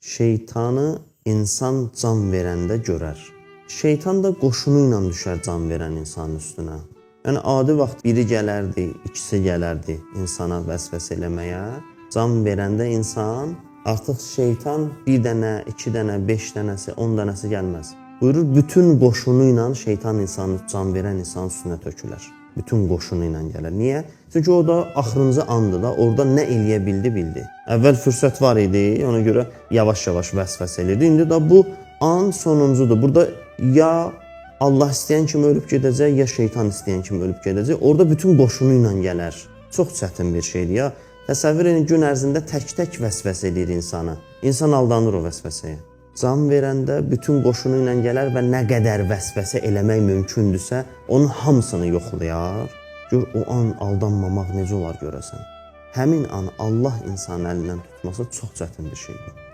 Şeytanı insan can verəndə görər. Şeytan da qoşunu ilə düşər can verən insanın üstünə. Yəni adi vaxt biri gələrdi, ikisi gələrdi insana vəsvəsə eləməyə. Can verəndə insan artıq şeytan bir dənə, iki dənə, 5 dənəsi, 10 dənəsi gəlməz. Buyurur, bütün qoşunu ilə şeytan insanı can verən insanın üstünə tökülər. Bütün qoşunu ilə gələr. Niyə? Çünki o da axırıncı andır da, orada nə eləyə bildi. Əvvəl fürsət var idi, ona görə yavaş-yavaş vəsvəsə edirdi. İndi də bu an sonuncudur. Burada ya Allah istəyən kimi ölüb gedəcək, ya şeytan istəyən kimi ölüb gedəcək. Orada bütün qoşunu ilə gələr. Çox çətin bir şeydir ya. Təsəvvür edin, gün ərzində tək-tək vəsvəsə edir insana. İnsan aldanır o vəsvəsəyə. Can verəndə bütün qoşunu ilə gələr və nə qədər vəsvəsə eləmək mümkündürsə, onun hamısını yoxlayar. Gör, o an aldanmamaq necə olar görəsən. Həmin an Allah insanın əlindən tutması çox çətin bir şeydir.